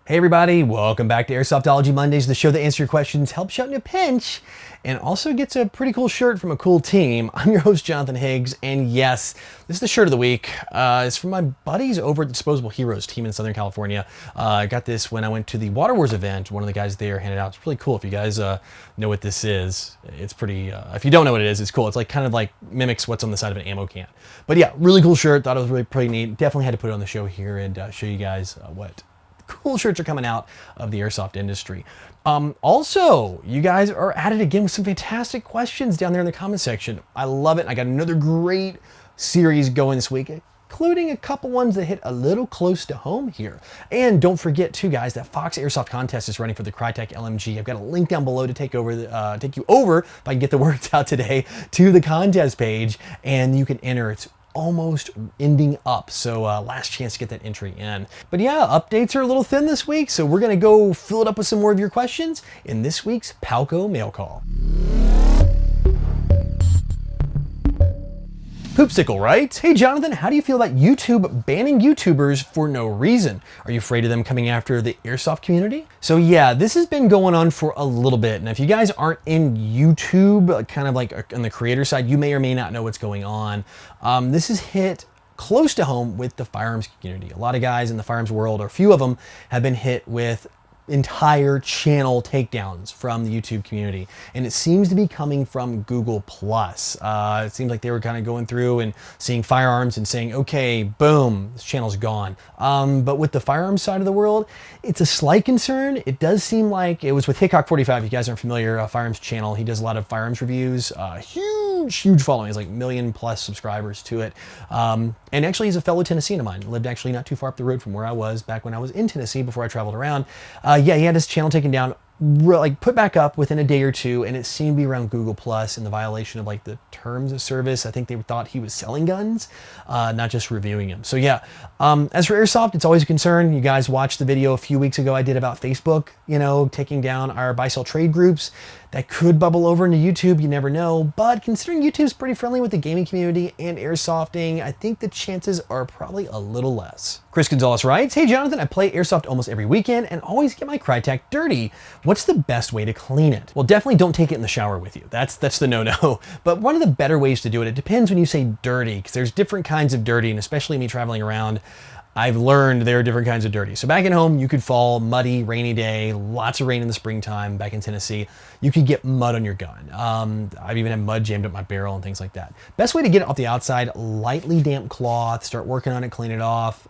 Hey everybody, welcome back to Airsoftology Mondays, the show that answers your questions, helps you out in a pinch, and also gets a pretty cool shirt from a cool team. I'm your host, Jonathan Higgs, and yes, this is the shirt of the week. It's from my buddies over at Disposable Heroes team in Southern California. I got this when I went to the Water Wars event. One of the guys there handed it out. It's really cool. If you guys know what this is, it's pretty, if you don't know what it is, it's cool. It's like kind of like mimics what's on the side of an ammo can. But yeah, really cool shirt. Thought it was really pretty neat. Definitely had to put it on the show here and show you guys what cool shirts are coming out of the airsoft industry. Also, you guys are at it again with some fantastic questions down there in the comment section. I love it. I got another great series going this week, including a couple ones that hit a little close to home here. And don't forget too, guys, that Fox Airsoft contest is running for the Crytek LMG. I've got a link down below to take you over, if I can get the words out today, to the contest page, and you can enter. It's almost ending up, so last chance to get that entry in. But yeah, updates are a little thin this week, so we're gonna go fill it up with some more of your questions in this week's Palco Mail Call. Poopsicle writes, "Hey Jonathan, how do you feel about YouTube banning YouTubers for no reason? Are you afraid of them coming after the airsoft community?" So yeah, this has been going on for a little bit. And if you guys aren't in YouTube, kind of like on the creator side, you may or may not know what's going on. This has hit close to home with the firearms community. A lot of guys in the firearms world, or a few of them, have been hit with entire channel takedowns from the YouTube community, and it seems to be coming from Google Plus. It seems like they were kind of going through and seeing firearms and saying, okay, boom, this channel's gone. But with the firearms side of the world, it's a slight concern. It does seem like it was with Hickok45. If you guys aren't familiar, a firearms channel, he does a lot of firearms reviews. Huge following. He's like 1 million+ subscribers to it. And actually, he's a fellow Tennessean of mine. Lived actually not too far up the road from where I was back when I was in Tennessee before I traveled around. Yeah, he had his channel taken down, like put back up within a day or two, and it seemed to be around Google Plus and the violation of like the terms of service. I think they thought he was selling guns, not just reviewing them. So yeah, as for airsoft, it's always a concern. You guys watched the video a few weeks ago I did about Facebook, taking down our buy-sell trade groups. That could bubble over into YouTube, you never know. But considering YouTube's pretty friendly with the gaming community and airsofting, I think the chances are probably a little less. Chris Gonzalez writes, "Hey Jonathan, I play airsoft almost every weekend and always get my Crytek dirty. What's the best way to clean it?" Well, definitely don't take it in the shower with you. That's the no-no. But one of the better ways to do it, it depends when you say dirty, because there's different kinds of dirty, and especially me traveling around, I've learned there are different kinds of dirty. So back at home, you could fall, muddy, rainy day, lots of rain in the springtime back in Tennessee. You could get mud on your gun. I've even had mud jammed up my barrel and things like that. Best way to get it off the outside, lightly damp cloth, start working on it, clean it off.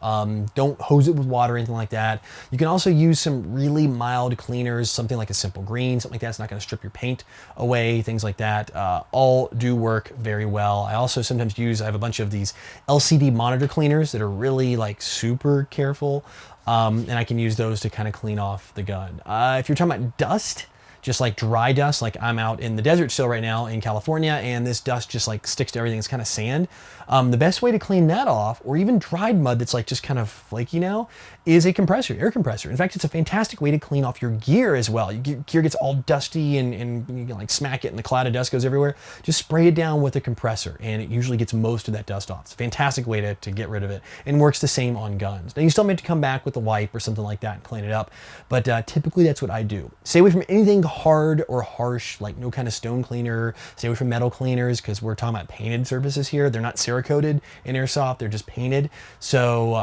Don't hose it with water or anything like that. You can also use some really mild cleaners, something like a simple green, something like that. It's not gonna strip your paint away, things like that. All do work very well. I also sometimes I have a bunch of these LCD monitor cleaners that are really like super careful, and I can use those to kind of clean off the gun. If you're talking about dust, just like dry dust, like I'm out in the desert still right now in California, and this dust just like sticks to everything. It's kind of sand. The best way to clean that off, or even dried mud that's like just kind of flaky now, is a compressor, air compressor. In fact, it's a fantastic way to clean off your gear as well. Your gear gets all dusty and you can like smack it and the cloud of dust goes everywhere. Just spray it down with a compressor and it usually gets most of that dust off. It's a fantastic way to get rid of it, and works the same on guns. Now you still may have to come back with a wipe or something like that and clean it up, but typically that's what I do. Stay away from anything hard or harsh, like no kind of stone cleaner. Stay away from metal cleaners, because we're talking about painted surfaces here. They're not Cerakoted in airsoft, they're just painted. So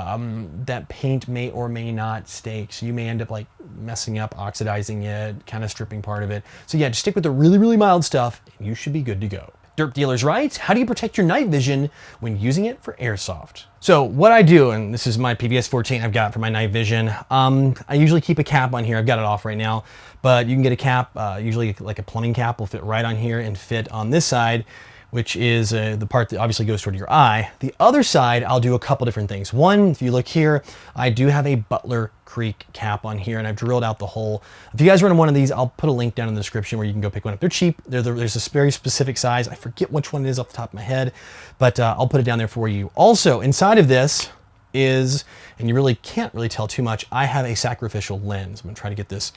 that paint may or may not stake. So you may end up like messing up, oxidizing it, kind of stripping part of it. So yeah, just stick with the really mild stuff and you should be good to go. Derp Dealers writes, "How do you protect your night vision when using it for airsoft?" So what I do, and this is my PVS 14 I've got for my night vision, I usually keep a cap on here. I've got it off right now, but you can get a cap, usually like a plumbing cap will fit right on here and fit on this side, which is the part that obviously goes toward your eye. The other side, I'll do a couple different things. One, if you look here, I do have a Butler Creek cap on here, and I've drilled out the hole. If you guys run one of these, I'll put a link down in the description where you can go pick one up. They're cheap. There's a very specific size. I forget which one it is off the top of my head, but I'll put it down there for you. Also, inside of this is, and you really can't really tell too much, I have a Sacrificial Lens. I'm gonna try to get this,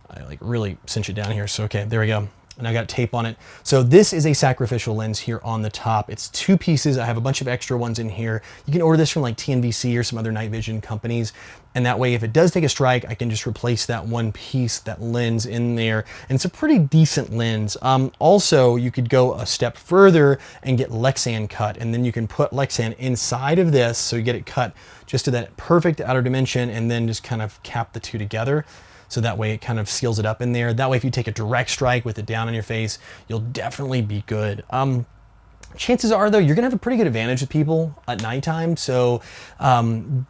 I like really cinch it down here. So, okay, there we go. and I got tape on it. So this is a Sacrificial Lens here on the top. It's 2 pieces. I have a bunch of extra ones in here. You can order this from like TNVC or some other night vision companies. And that way, if it does take a strike, I can just replace that one piece, that lens in there. And it's a pretty decent lens. Also, you could go a step further and get Lexan cut. And then you can put Lexan inside of this. So you get it cut just to that perfect outer dimension and then just kind of cap the 2 together. So that way it kind of seals it up in there. That way, if you take a direct strike with it down on your face, you'll definitely be good. Chances are, though, you're gonna have a pretty good advantage with people at nighttime, so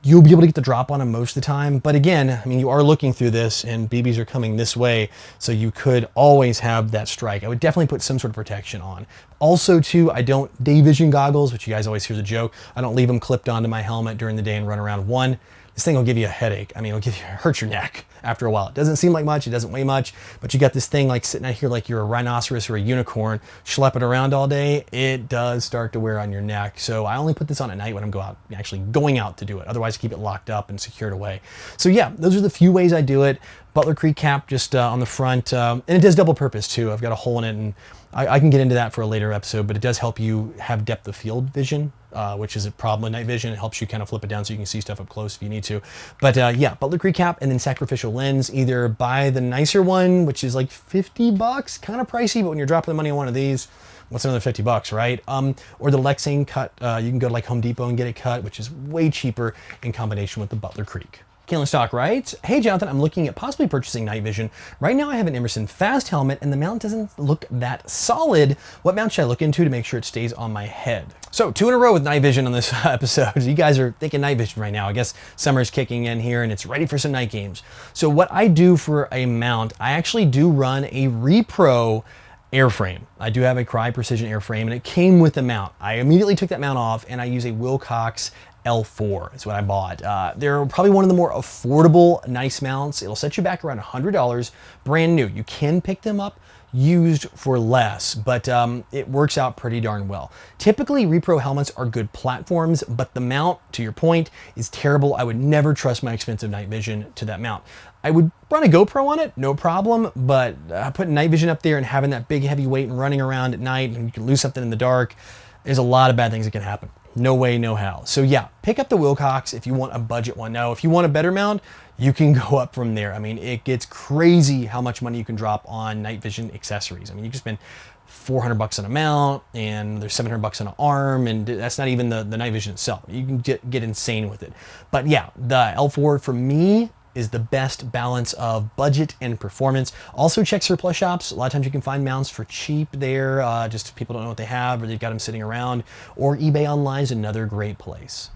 you'll be able to get the drop on them most of the time. But again, I mean, you are looking through this and BBs are coming this way, so you could always have that strike. I would definitely put some sort of protection on. Also, too, I don't day vision goggles, which you guys always hear the joke. I don't leave them clipped onto my helmet during the day and run around. One, this thing will give you a headache. I mean, hurt your neck after a while. It doesn't seem like much, it doesn't weigh much, but you got this thing like sitting out here like you're a rhinoceros or a unicorn, schlepping around all day, it does start to wear on your neck. So I only put this on at night when I'm actually going out to do it. Otherwise, I keep it locked up and secured away. So yeah, those are the few ways I do it. Butler Creek cap just on the front, and it does double purpose too. I've got a hole in it, and I can get into that for a later episode, but it does help you have depth of field vision, which is a problem with night vision. It helps you kind of flip it down so you can see stuff up close if you need to. But yeah, Butler Creek cap and then Sacrificial Lens. Either buy the nicer one, which is like 50 bucks, kind of pricey, but when you're dropping the money on one of these, what's another 50 bucks, right? Or the Lexan cut, you can go to like Home Depot and get it cut, which is way cheaper in combination with the Butler Creek. Kalen Stock writes, hey Jonathan, I'm looking at possibly purchasing night vision. Right now I have an Emerson Fast helmet and the mount doesn't look that solid. What mount should I look into to make sure it stays on my head? So 2 in a row with night vision on this episode. You guys are thinking night vision right now. I guess summer's kicking in here and it's ready for some night games. So what I do for a mount, I actually do run a Repro airframe. I do have a Cry Precision airframe and it came with the mount. I immediately took that mount off and I use a Wilcox L4 is what I bought. They're probably one of the more affordable nice mounts. It'll set you back around $100, brand new. You can pick them up used for less, but it works out pretty darn well. Typically, Repro helmets are good platforms, but the mount, to your point, is terrible. I would never trust my expensive night vision to that mount. I would run a GoPro on it, no problem, but putting night vision up there and having that big heavy weight and running around at night and you can lose something in the dark, there's a lot of bad things that can happen. No way, no how. So yeah, pick up the Wilcox if you want a budget one. Now, if you want a better mount, you can go up from there. I mean, it gets crazy how much money you can drop on night vision accessories. I mean, you can spend 400 bucks on a mount and there's 700 bucks on an arm, and that's not even the night vision itself. You can get insane with it. But yeah, the L4 for me is the best balance of budget and performance. Also check surplus shops. A lot of times you can find mounts for cheap there, just if people don't know what they have or they've got them sitting around, or eBay online is another great place.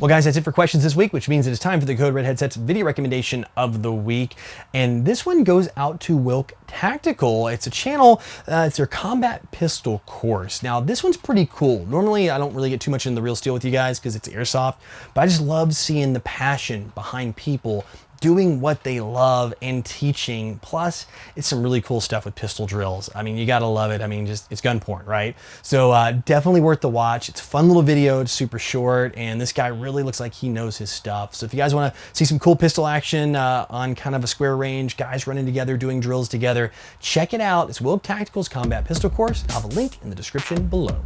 Well guys, that's it for questions this week, which means it is time for the Code Red Headsets video recommendation of the week. And this one goes out to Wilk Tactical. It's a channel, it's their combat pistol course. Now this one's pretty cool. Normally I don't really get too much in the real steel with you guys because it's airsoft, but I just love seeing the passion behind people doing what they love and teaching. Plus, it's some really cool stuff with pistol drills. I mean, you gotta love it. I mean, just it's gun porn, right? So definitely worth the watch. It's a fun little video. It's super short, and this guy really looks like he knows his stuff. So if you guys want to see some cool pistol action on kind of a square range, guys running together, doing drills together, check it out. It's Wilk Tactical's Combat Pistol Course. I'll have a link in the description below.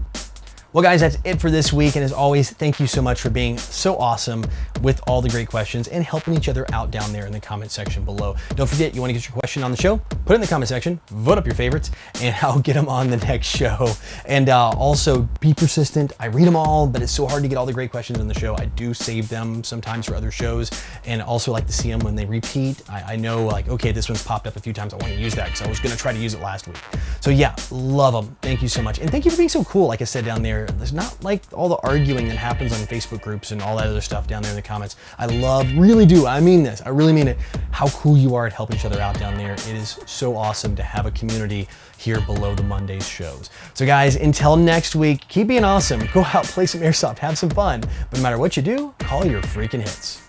Well guys, that's it for this week, and as always, thank you so much for being so awesome with all the great questions and helping each other out down there in the comment section below. Don't forget, you want to get your question on the show, put it in the comment section, vote up your favorites, and I'll get them on the next show. And also, be persistent. I read them all, but it's so hard to get all the great questions on the show. I do save them sometimes for other shows, and also like to see them when they repeat. I know, like, okay, this one's popped up a few times. I want to use that because I was going to try to use it last week. So yeah, love them. Thank you so much. And thank you for being so cool. Like I said down there, there's not like all the arguing that happens on Facebook groups and all that other stuff down there in the comments. I love, really do, I mean this, I really mean it, how cool you are at helping each other out down there. It is so awesome to have a community here below the Mondays shows. So guys, until next week, keep being awesome. Go out, play some airsoft, have some fun. But no matter what you do, call your freaking hits.